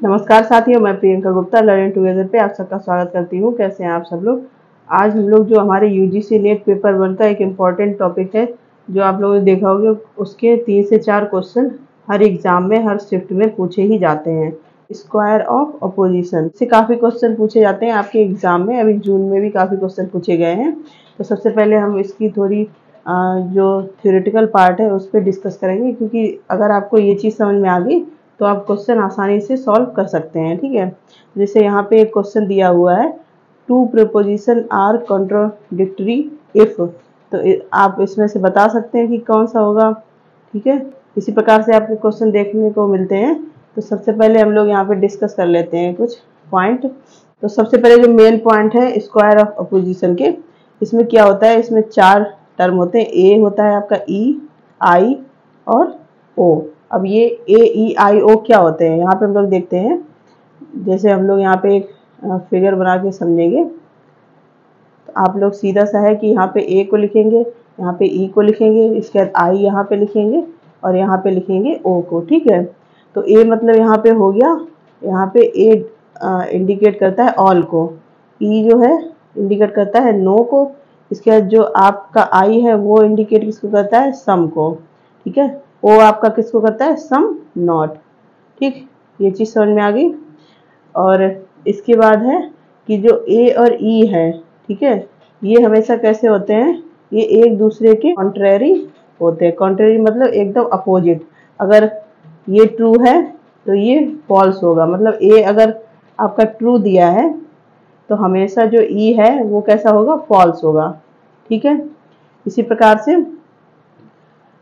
नमस्कार साथियों, मैं प्रियंका गुप्ता लर्निंग टुगेदर पे आप सबका स्वागत करती हूँ। कैसे हैं आप सब लोग। आज हम लोग जो हमारे यूजीसी नेट पेपर 1 का एक इम्पॉर्टेंट टॉपिक है, जो आप लोगों ने देखा होगा, उसके 3 से 4 क्वेश्चन हर एग्जाम में, हर शिफ्ट में पूछे ही जाते हैं। स्क्वायर ऑफ अपोजिशन से काफ़ी क्वेश्चन पूछे जाते हैं आपके एग्जाम में। अभी जून में भी काफ़ी क्वेश्चन पूछे गए हैं। तो सबसे पहले हम इसकी थोड़ी जो थ्योरेटिकल पार्ट है उस पर डिस्कस करेंगे, क्योंकि अगर आपको ये चीज़ समझ में आ गई तो आप क्वेश्चन आसानी से सॉल्व कर सकते हैं। ठीक है, जैसे यहाँ पे एक क्वेश्चन दिया हुआ है, two proposition are contradictory if, तो आप इसमें से बता सकते हैं कि कौन सा होगा। ठीक है, इसी प्रकार से आपको क्वेश्चन देखने को मिलते हैं। तो सबसे पहले हम लोग यहाँ पे डिस्कस कर लेते हैं कुछ पॉइंट। तो सबसे पहले जो मेन पॉइंट है स्क्वायर ऑफ अपोजिशन के, इसमें क्या होता है, इसमें 4 टर्म होते हैं। ए होता है आपका ई, आई और ओ। अब ये ए ई आई ओ क्या होते हैं, यहाँ पे हम लोग देखते हैं। जैसे हम लोग यहाँ पे एक फिगर बना के समझेंगे, तो आप लोग सीधा सा है कि यहाँ पे ए को लिखेंगे, यहाँ पे ई को लिखेंगे, इसके बाद आई यहाँ पे लिखेंगे और यहाँ पे लिखेंगे ओ को। ठीक है, तो ए मतलब यहाँ पे हो गया, यहाँ पे ए इंडिकेट करता है ऑल को, ई जो है इंडिकेट करता है नो को, इसके बाद जो आपका आई है वो इंडिकेट किसको करता है, सम को। ठीक है, ओ आपका किसको करता है, सम नॉट। ठीक, ये चीज़ समझ में आ गई। और इसके बाद है कि जो ए और ई है, ठीक है, ये हमेशा कैसे होते हैं, ये एक दूसरे के कॉन्ट्रेरी होते हैं। कॉन्ट्रेरी मतलब एकदम अपोजिट। अगर ये ट्रू है तो ये फॉल्स होगा। मतलब ए अगर आपका ट्रू दिया है तो हमेशा जो ई है वो कैसा होगा, फॉल्स होगा। ठीक है, इसी प्रकार से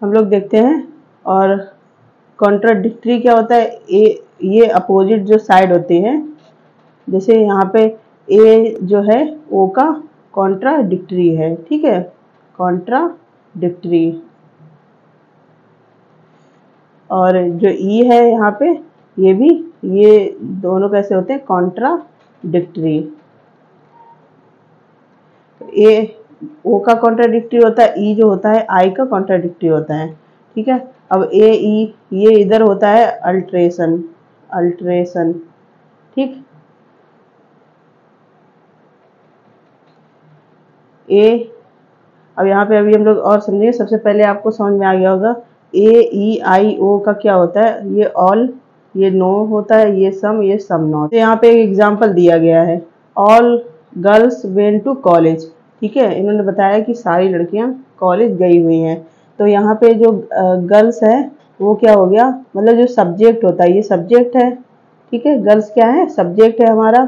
हम लोग देखते हैं। और कॉन्ट्राडिक्टरी क्या होता है, ये अपोजिट जो साइड होती है, जैसे यहाँ पे ए जो है ओ का कॉन्ट्राडिक्टरी है। ठीक है, कॉन्ट्राडिक्टरी। और जो ई है यहाँ पे, ये भी, ये दोनों कैसे होते हैं, कॉन्ट्राडिक्टरी। ए ओ का कॉन्ट्राडिक्टरी होता है, ई जो होता है आई का कॉन्ट्राडिक्टरी होता है। ठीक है, अब ए ई ये इधर होता है अल्ट्रेशन, अल्ट्रेशन। ठीक, ए, अब यहाँ पे अभी हम लोग और समझेंगे। सबसे पहले आपको समझ में आ गया होगा ए ई आई ओ का क्या होता है, ये ऑल, ये नो होता है, ये सम, ये सम नॉट। तो यहाँ पे एक एग्जांपल दिया गया है, all girls went to college. ठीक है, इन्होंने बताया कि सारी लड़कियां कॉलेज गई हुई हैं। तो यहाँ पे जो गर्ल्स है वो क्या हो गया, मतलब जो सब्जेक्ट होता है, ये सब्जेक्ट है। ठीक है, गर्ल्स क्या है, सब्जेक्ट है हमारा।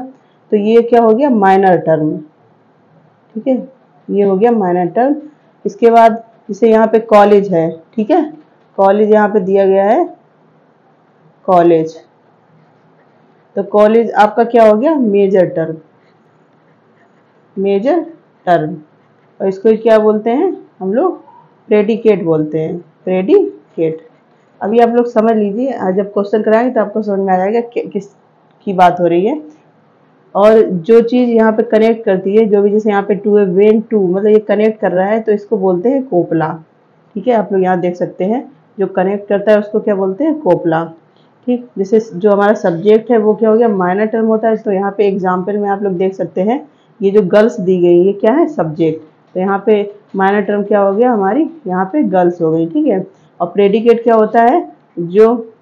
तो ये क्या हो गया, माइनर टर्म। ठीक है, ये हो गया माइनर टर्म। इसके बाद जैसे यहाँ पे कॉलेज है, ठीक है, कॉलेज यहाँ पे दिया गया है, कॉलेज। तो कॉलेज आपका क्या हो गया, मेजर टर्म, मेजर टर्म। और इसको क्या बोलते हैं हम लोग, प्रेडिकेट बोलते हैं, प्रेडिकेट। अभी आप लोग समझ लीजिए, जब क्वेश्चन कराएंगे तो आपको समझ में आ जाएगा किस की बात हो रही है। और जो चीज़ यहाँ पे कनेक्ट करती है, जो भी, जैसे यहाँ पे टू है, वेन टू, मतलब ये कनेक्ट कर रहा है तो इसको बोलते हैं कोपला। ठीक है, आप लोग यहाँ देख सकते हैं, जो कनेक्ट करता है उसको क्या बोलते हैं, कोपला। ठीक, जैसे जो हमारा सब्जेक्ट है वो क्या हो गया, माइनर टर्म होता है। तो यहाँ पे एग्जाम्पल में आप लोग देख सकते हैं, ये जो गर्ल्स दी गई, ये क्या है, सब्जेक्ट। तो यहाँ पे माइनर टर्म क्या हो गया हमारी, यहाँ पे गर्ल्स हो गई। ठीक है, और प्रेडिकेट क्या होता है, जो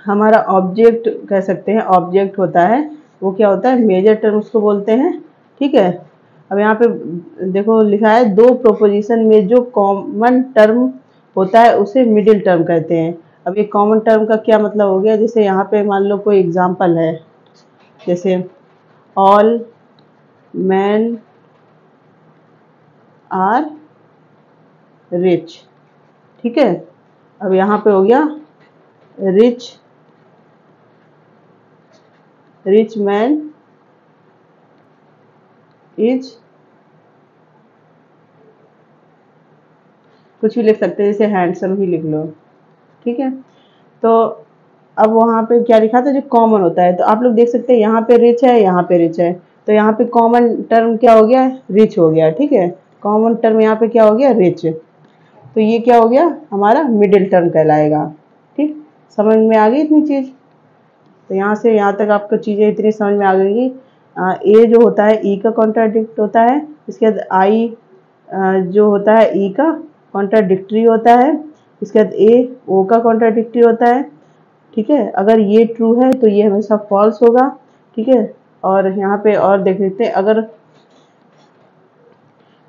हमारा ऑब्जेक्ट कह सकते हैं, ऑब्जेक्ट होता है, वो क्या होता है, मेजर टर्म उसको बोलते हैं। ठीक है, अब यहाँ पे देखो लिखा है, दो प्रोपोजिशन में जो कॉमन टर्म होता है उसे मिडिल टर्म कहते हैं। अब ये कॉमन टर्म का क्या मतलब हो गया, जैसे यहाँ पे मान लो कोई एग्जांपल है, जैसे ऑल मैन आर रिच। ठीक है, अब यहाँ पे हो गया रिच, रिच मैन इज, कुछ भी लिख सकते हैं, जैसे हैंडसम ही लिख लो। ठीक है, तो अब वहाँ पे क्या लिखा था, जो कॉमन होता है। तो आप लोग देख सकते हैं यहाँ पे रिच है, यहाँ पे रिच है, तो यहाँ पे कॉमन टर्म क्या हो गया, रिच हो गया। ठीक है, कॉमन टर्म यहाँ पे क्या हो गया, रिच। तो ये क्या हो गया, हमारा मिडिल टर्म कहलाएगा। ठीक, समझ में आ गई इतनी चीज। तो यहाँ से यहाँ तक आपको चीज़ें इतनी समझ में आ गई। ए जो होता है ई का कॉन्ट्राडिक्ट होता है, इसके बाद आई जो होता है ई का कॉन्ट्राडिक्टरी होता है, इसके बाद ए ओ का कॉन्ट्राडिक्टरी होता है। ठीक है, अगर ये ट्रू है तो ये हमेशा फॉल्स होगा। ठीक है, और यहाँ पे और देख लेते हैं, अगर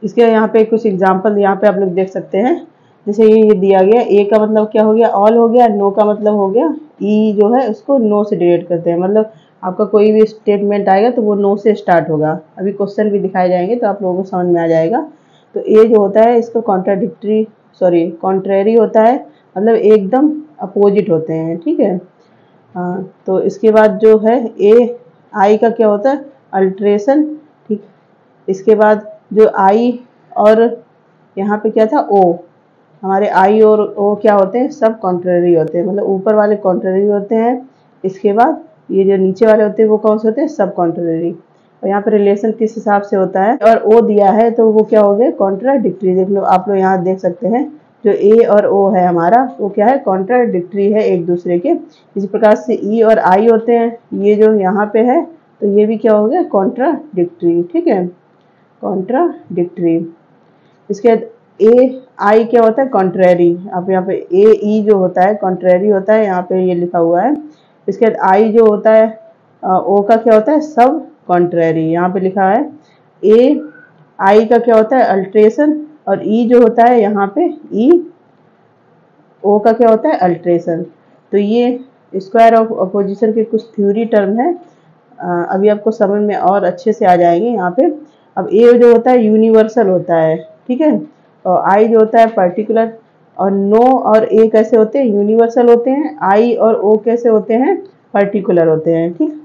इसके यहाँ पे कुछ एग्जांपल यहाँ पे आप लोग देख सकते हैं। जैसे ये दिया गया, ए का मतलब क्या हो गया, ऑल हो गया, नो का मतलब हो गया ई जो है उसको नो से डिनोट करते हैं। मतलब आपका कोई भी स्टेटमेंट आएगा तो वो नो से स्टार्ट होगा। अभी क्वेश्चन भी दिखाए जाएंगे तो आप लोगों को समझ में आ जाएगा। तो ए जो होता है इसको कॉन्ट्रेरी होता है, मतलब एकदम अपोजिट होते हैं। ठीक है, हाँ, तो इसके बाद जो है ए आई का क्या होता है, अल्ट्रेशन। ठीक, इसके बाद जो आई और यहाँ पे क्या था ओ, हमारे आई और ओ क्या होते हैं, सब कॉन्ट्रेरी होते हैं, मतलब ऊपर वाले कॉन्ट्रेरी होते हैं। इसके बाद ये जो नीचे वाले होते हैं वो कौन से होते हैं, सब कॉन्ट्रेरी। और यहाँ पे रिलेशन किस हिसाब से होता है, और ओ दिया है तो वो क्या हो गए, कॉन्ट्राडिक्टरी। देख लो, आप लोग यहाँ देख सकते हैं जो ए और ओ है हमारा वो क्या है, कॉन्ट्राडिक्टरी है एक दूसरे के। इसी प्रकार से ई और आई होते हैं, ये जो यहाँ पे है तो ये भी क्या हो गया, कॉन्ट्राडिक्टरी। ठीक है, कॉन्ट्राडिक्टरी। इसके बाद ए आई क्या होता है, कॉन्ट्रेरी। अब यहाँ पे ए ई जो होता है कॉन्ट्रेरी होता है, यहाँ पे ये लिखा हुआ है। इसके बाद आई जो होता है ओ का क्या होता है, सब कॉन्ट्रेरी, यहाँ पे लिखा है। ए आई का क्या होता है, अल्ट्रेशन, और ई जो होता है यहाँ पे ई ओ का क्या होता है, अल्ट्रेशन। तो ये स्क्वायर ऑफ अपोजिशन के कुछ थ्योरी टर्म है, अभी आपको समझ में और अच्छे से आ जाएंगे यहाँ पे। अब ए जो होता है यूनिवर्सल होता है, ठीक है, और आई जो होता है पर्टिकुलर, और नो और ए कैसे होते हैं, यूनिवर्सल होते हैं। आई और ओ कैसे होते हैं, पर्टिकुलर होते हैं। ठीक,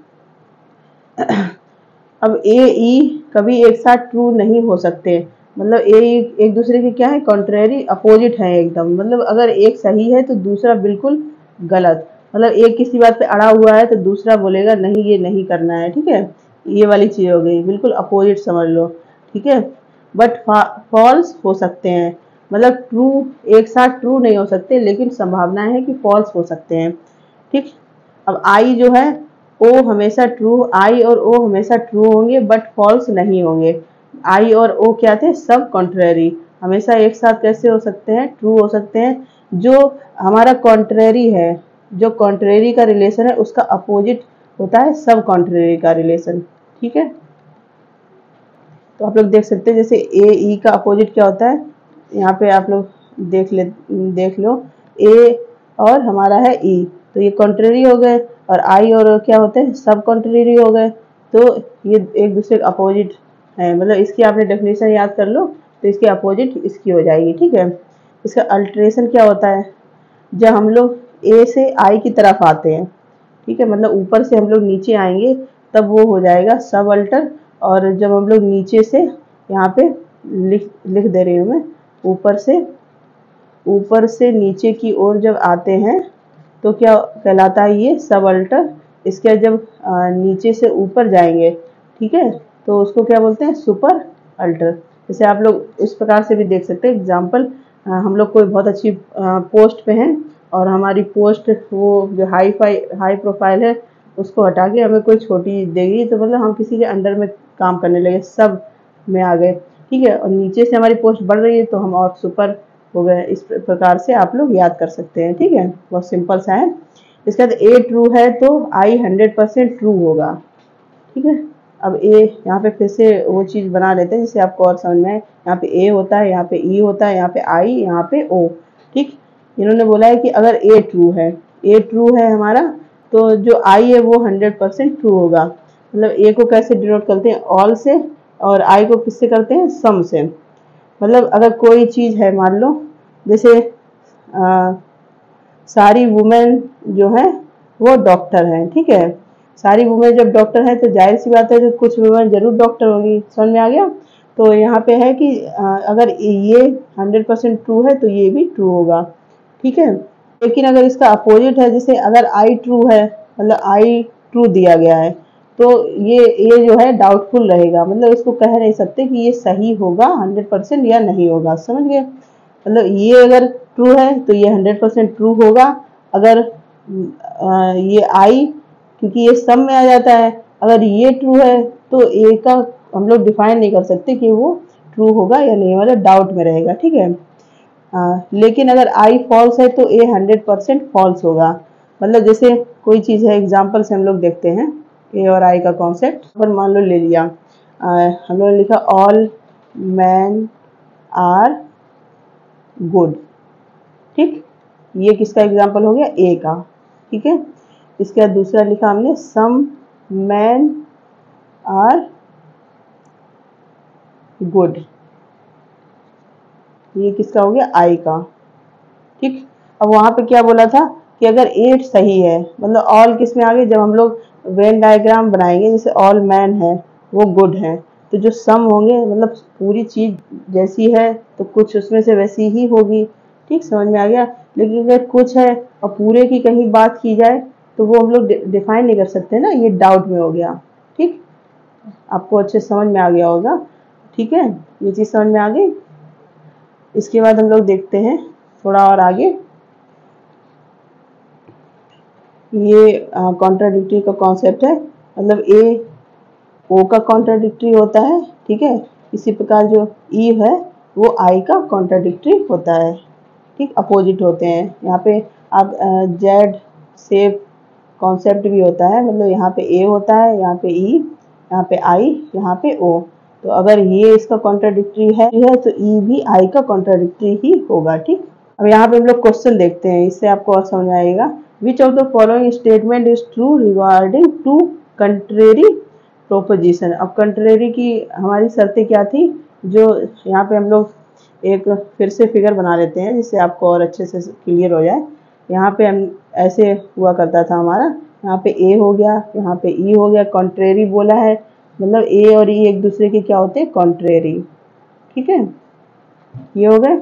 अब ए ई कभी एक साथ ट्रू नहीं हो सकते, मतलब ए एक दूसरे के क्या है, कॉन्ट्रेरी अपोजिट है एकदम। मतलब अगर एक सही है तो दूसरा बिल्कुल गलत, मतलब एक किसी बात पे अड़ा हुआ है तो दूसरा बोलेगा नहीं ये नहीं करना है। ठीक है, ये वाली चीज हो गई, बिल्कुल अपोजिट समझ लो। ठीक है, बट फॉल्स हो सकते हैं, मतलब ट्रू एक साथ ट्रू नहीं हो सकते, लेकिन संभावना है कि फॉल्स हो सकते हैं। ठीक, अब आई जो है ओ हमेशा ट्रू, आई और ओ हमेशा ट्रू होंगे बट फॉल्स नहीं होंगे। आई और ओ क्या थे, सब कॉन्ट्रेरी, हमेशा एक साथ कैसे हो सकते हैं, ट्रू हो सकते हैं। जो हमारा कॉन्ट्रेरी है, जो कॉन्ट्रेरी का रिलेशन है उसका अपोजिट होता है सब कॉन्ट्रेरी का रिलेशन। ठीक है, तो आप लोग देख सकते हैं जैसे ए ई का अपोजिट क्या होता है, यहाँ पे आप लोग देख लो, ए और हमारा है ई, तो ये कॉन्ट्रेरी हो गए, और आई और क्या होते हैं, सब कॉन्ट्रेरी हो गए। तो ये एक दूसरे के अपोजिट है, मतलब इसकी आपने डेफिनेशन याद कर लो तो इसकी अपोजिट इसकी हो जाएगी। ठीक है, इसका अल्ट्रेशन क्या होता है, जब हम लोग ए से आई की तरफ आते हैं, ठीक है, मतलब ऊपर से हम लोग नीचे आएंगे तब वो हो जाएगा सब अल्टर। और जब हम लोग नीचे से यहाँ पे लिख दे रही हूँ मैं, ऊपर से नीचे की ओर जब आते हैं तो क्या कहलाता है, ये सब अल्टर। इसके जब नीचे से ऊपर जाएंगे, ठीक है, तो उसको क्या बोलते हैं, सुपर अल्टर। जैसे आप लोग इस प्रकार से भी देख सकते हैं एग्जाम्पल, हम लोग कोई बहुत अच्छी पोस्ट पे हैं और हमारी पोस्ट वो जो हाई प्रोफाइल है उसको हटा के हमें कोई छोटी देगी, तो मतलब हम किसी के अंडर में काम करने लगे, सब में आ गए। ठीक है, और नीचे से हमारी पोस्ट बढ़ रही है तो हम और सुपर हो गए। इस प्रकार से आप लोग याद कर सकते हैं। ठीक है, बहुत सिंपल सा है। इसके बाद ए ट्रू है तो आई 100% ट्रू होगा। ठीक है, अब ए यहाँ पे फिर से वो चीज़ बना लेते हैं जिससे आपको और समझ में आए। यहाँ पे ए होता है, यहाँ पे ई होता है, यहाँ पे आई, यहाँ पे ओ। ठीक, इन्होंने बोला है कि अगर ए ट्रू है हमारा, तो जो आई है वो 100% ट्रू होगा। मतलब ए को कैसे डिनोट करते हैं, ऑल से, और आई को किससे करते हैं, सम से। मतलब अगर कोई चीज़ है, मान लो जैसे सारी वुमेन जो है वो डॉक्टर हैं, ठीक है, सारी वुमेन जब डॉक्टर है तो जाहिर सी बात है तो कुछ वुमेन जरूर डॉक्टर होगी। समझ में आ गया। तो यहाँ पे है कि अगर ये 100% ट्रू है तो ये भी ट्रू होगा। ठीक है, लेकिन अगर इसका अपोजिट है, जैसे अगर आई ट्रू है, मतलब आई ट्रू दिया गया है, तो ये जो है डाउटफुल रहेगा, मतलब इसको कह नहीं सकते कि ये सही होगा 100% या नहीं होगा। समझ गए, मतलब ये अगर ट्रू है तो ये 100% ट्रू होगा। अगर ये आई क्योंकि ये सम में आ जाता है। अगर ये ट्रू है तो ए का हम लोग डिफाइन नहीं कर सकते कि वो ट्रू होगा या नहीं, मतलब डाउट में रहेगा, ठीक है। लेकिन अगर आई फॉल्स है तो ए 100% फॉल्स होगा। मतलब जैसे कोई चीज़ है, एग्जाम्पल से हम लोग देखते हैं ए और आई का कॉन्सेप्ट। पर मान लो ले लिया, हम लोगों ने लिखा ऑल मैन आर गुड, ठीक, ये किसका एग्जाम्पल हो गया, ए का, ठीक है। इसके बाद दूसरा लिखा हमने सम मैन आर गुड, ये किसका हो गया, आई का, ठीक। अब वहां पे क्या बोला था कि अगर 8 सही है, मतलब ऑल किस में आ गए, जब हम लोग वेन डायग्राम बनाएंगे, जैसे ऑल मैन है वो गुड है, तो जो सम होंगे मतलब पूरी चीज जैसी है तो कुछ उसमें से वैसी ही होगी, ठीक, समझ में आ गया। लेकिन अगर कुछ है और पूरे की कहीं बात की जाए तो वो हम लोग डिफाइन नहीं कर सकते ना, ये डाउट में हो गया, ठीक। आपको अच्छे समझ में आ गया होगा, ठीक है, ये चीज समझ में आ गई। इसके बाद हम लोग देखते हैं थोड़ा और आगे, ये कॉन्ट्राडिक्टरी का कॉन्सेप्ट है, मतलब ए ओ का कॉन्ट्राडिक्टरी होता है, ठीक है। इसी प्रकार जो ई है वो आई का कॉन्ट्राडिक्टरी होता है, ठीक, अपोजिट होते हैं। यहाँ पे आप जेड सेफ कॉन्सेप्ट भी होता है, मतलब यहाँ पे ए होता है, यहाँ पे ई, यहाँ पे आई, यहाँ पे ओ। तो अगर ये इसका कॉन्ट्राडिक्टरी है तो ई भी आई का कॉन्ट्राडिक्टरी ही होगा, ठीक। अब यहाँ पे हम लोग क्वेश्चन देखते हैं, इससे आपको और समझ आएगा। Which of the following statement is true regarding two contrary proposition. अब कंट्रेरी की हमारी शर्तें क्या थी, जो यहाँ पे हम लोग एक फिर से फिगर बना लेते हैं जिससे आपको और अच्छे से क्लियर हो जाए। यहाँ पे हम ऐसे हुआ करता था हमारा, यहाँ पे ए हो गया, यहाँ पे ई हो गया, कॉन्ट्रेरी बोला है, मतलब ए और ई एक दूसरे के क्या होते हैं, कॉन्ट्रेरी, ठीक है, ये हो गए।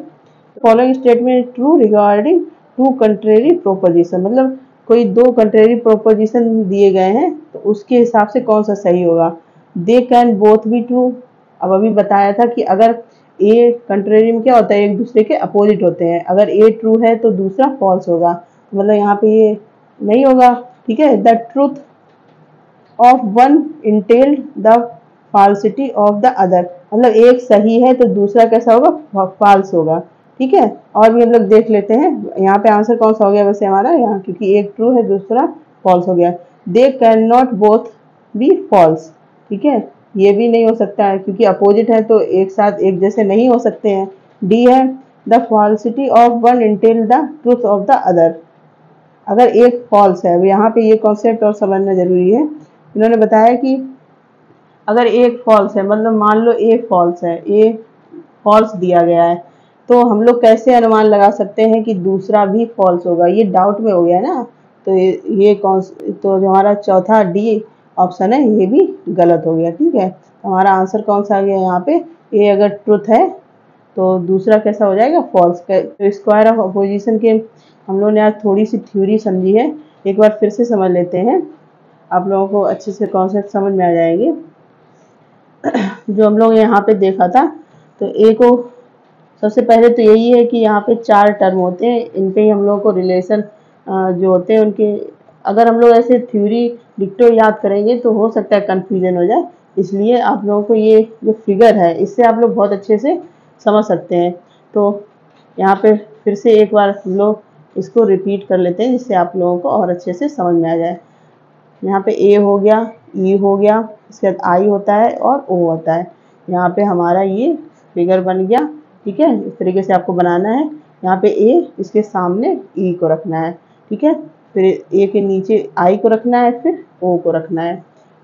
Following statement true regarding two contrary proposition, मतलब कोई दो कंट्रेरी प्रोपोजिशन दिए गए हैं तो उसके हिसाब से कौन सा सही होगा। They can both be true, अब अभी बताया था कि अगर ए कंट्रेरी में क्या होता है, एक दूसरे के अपोजिट होते हैं, अगर ए ट्रू है तो दूसरा फॉल्स होगा, मतलब यहाँ पे ये नहीं होगा, ठीक है। The truth of one entailed the falsity of the other, मतलब एक सही है तो दूसरा कैसा होगा, फॉल्स होगा, ठीक है। और भी हम लोग देख लेते हैं, यहाँ पे आंसर कौन सा हो गया वैसे हमारा, यहाँ क्योंकि एक ट्रू है दूसरा फॉल्स हो गया। They can not both be false, ठीक है, ये भी नहीं हो सकता है क्योंकि अपोजिट है तो एक साथ एक जैसे नहीं हो सकते हैं। डी है the falsity of one Intel the truth of the other, अगर एक फॉल्स है, यहाँ पे ये कॉन्सेप्ट और समझना जरूरी है। इन्होंने बताया कि अगर एक फॉल्स है, मतलब मान लो ए फॉल्स है, ए फॉल्स दिया गया है, तो हम लोग कैसे अनुमान लगा सकते हैं कि दूसरा भी फॉल्स होगा, ये डाउट में हो गया ना। तो ये कौन, तो जो हमारा चौथा डी ऑप्शन है ये भी गलत हो गया, ठीक है। हमारा आंसर कौन सा आ गया यहाँ पे, ए अगर ट्रुथ है तो दूसरा कैसा हो जाएगा, फॉल्स। तो स्क्वायर ऑफ अपोजिशन के हम लोगों ने आज थोड़ी सी थ्योरी समझी है, एक बार फिर से समझ लेते हैं, आप लोगों को अच्छे से कॉन्सेप्ट समझ में आ जाएंगे। जो हम लोग यहाँ पे देखा था, तो ए को सबसे पहले तो यही है कि यहाँ पे 4 टर्म होते हैं, इन पे ही हम लोगों को रिलेशन जो होते हैं उनके, अगर हम लोग ऐसे थ्योरी डिक्टो याद करेंगे तो हो सकता है कंफ्यूजन हो जाए, इसलिए आप लोगों को ये जो फिगर है इससे आप लोग बहुत अच्छे से समझ सकते हैं। तो यहाँ पे फिर से एक बार हम लोग इसको रिपीट कर लेते हैं जिससे आप लोगों को और अच्छे से समझ में आ जाए। यहाँ पे ए हो गया, ई हो गया, इसके बाद आई होता है और ओ होता है। यहाँ पे हमारा ये फिगर बन गया, ठीक है, इस तरीके से आपको बनाना है। यहाँ पे ए, इसके सामने ई को रखना है, ठीक है, फिर ए के नीचे आई को रखना है, फिर ओ को रखना है,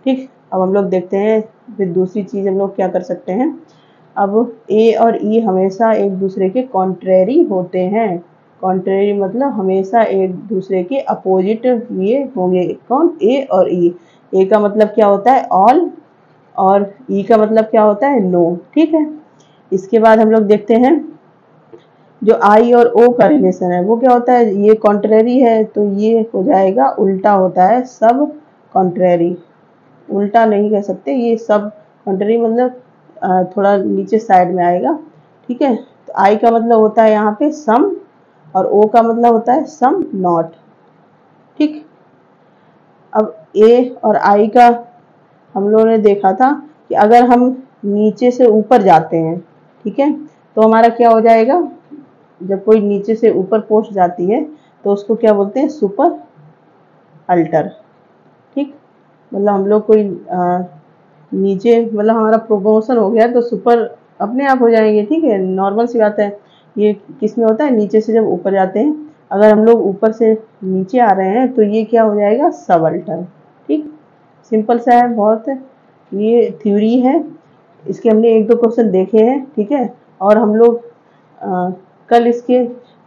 ठीक। अब हम लोग देखते हैं फिर दूसरी चीज़ हम लोग क्या कर सकते हैं। अब ए और ई हमेशा एक दूसरे के कॉन्ट्रेरी होते हैं, कॉन्ट्रेरी मतलब हमेशा एक दूसरे के अपोजिट ये होंगे, कौन, ए और ई। ए का मतलब क्या होता है, ऑल, और ई का मतलब क्या होता है, नो, ठीक है। इसके बाद हम लोग देखते हैं जो आई और ओ का रिलेशन है वो क्या होता है, ये कॉन्ट्रेरी है तो ये हो जाएगा उल्टा होता है, सब कॉन्ट्रेरी, उल्टा नहीं कह सकते, ये सब कॉन्ट्रेरी मतलब थोड़ा नीचे साइड में आएगा, ठीक है। तो आई का मतलब होता है यहाँ पे सम, और ओ का मतलब होता है सम नॉट, ठीक। अब ए और आई का हम लोगों ने देखा था कि अगर हम नीचे से ऊपर जाते हैं, ठीक है, तो हमारा क्या हो जाएगा, जब कोई नीचे से ऊपर पोस्ट जाती है तो उसको क्या बोलते हैं, सुपर अल्टर। ठीक, मतलब हम लोग कोई नीचे, मतलब हमारा प्रमोशन हो गया तो सुपर अपने आप हो जाएंगे। ठीक है, नॉर्मल सी बात है। ये किस में होता है, नीचे से जब ऊपर जाते हैं, अगर हम लोग ऊपर से नीचे आ रहे हैं तो ये क्या हो जाएगा, सब अल्टर। ठीक, सिंपल सा है बहुत। ये थ्योरी है, इसके हमने एक दो क्वेश्चन देखे हैं। ठीक है, और हम लोग कल इसके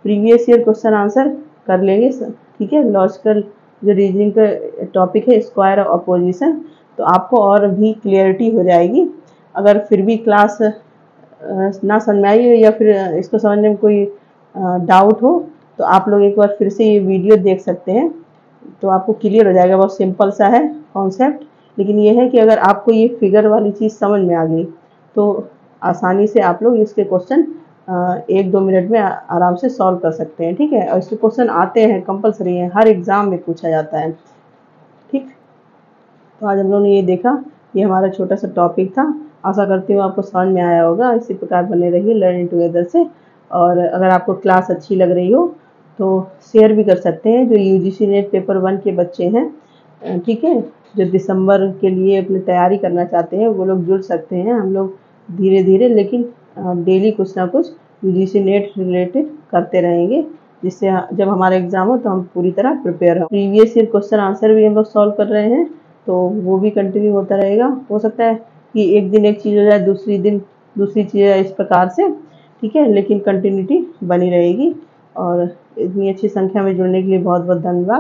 प्रीवियस ईयर क्वेश्चन आंसर कर लेंगे। ठीक है, लॉजिकल जो रीजनिंग का टॉपिक है, स्क्वायर अपोजिशन, तो आपको और भी क्लियरिटी हो जाएगी। अगर फिर भी क्लास ना समझ में आई हो या फिर इसको समझने में कोई डाउट हो तो आप लोग एक बार फिर से ये वीडियो देख सकते हैं, तो आपको क्लियर हो जाएगा। बहुत सिंपल सा है कॉन्सेप्ट, लेकिन ये है कि अगर आपको ये फिगर वाली चीज़ समझ में आ गई तो आसानी से आप लोग इसके क्वेश्चन 1-2 मिनट में आराम से सॉल्व कर सकते हैं। ठीक है, और इसके क्वेश्चन आते हैं, कंपलसरी है, हर एग्ज़ाम में पूछा जाता है। ठीक, तो आज हम लोगों ने ये देखा, ये हमारा छोटा सा टॉपिक था। आशा करती हूँ आपको समझ में आया होगा। इसी प्रकार बने रहिए लर्निंग टुगेदर से। और अगर आपको क्लास अच्छी लग रही हो तो शेयर भी कर सकते हैं। जो यूजीसी नेट पेपर 1 के बच्चे हैं, ठीक है, जो दिसंबर के लिए अपनी तैयारी करना चाहते हैं, वो लोग जुड़ सकते हैं। हम लोग धीरे धीरे लेकिन डेली कुछ ना कुछ यूजीसी नेट रिलेटेड करते रहेंगे, जिससे जब हमारा एग्ज़ाम हो तो हम पूरी तरह प्रिपेयर हों। प्रीवियस ईयर क्वेश्चन आंसर भी हम लोग सॉल्व कर रहे हैं, तो वो भी कंटिन्यू होता रहेगा। हो सकता है कि एक दिन एक चीज़ हो जाए, दूसरी दिन दूसरी चीज़, इस प्रकार से। ठीक है, लेकिन कंटिन्यूटी बनी रहेगी। और इतनी अच्छी संख्या में जुड़ने के लिए बहुत बहुत धन्यवाद।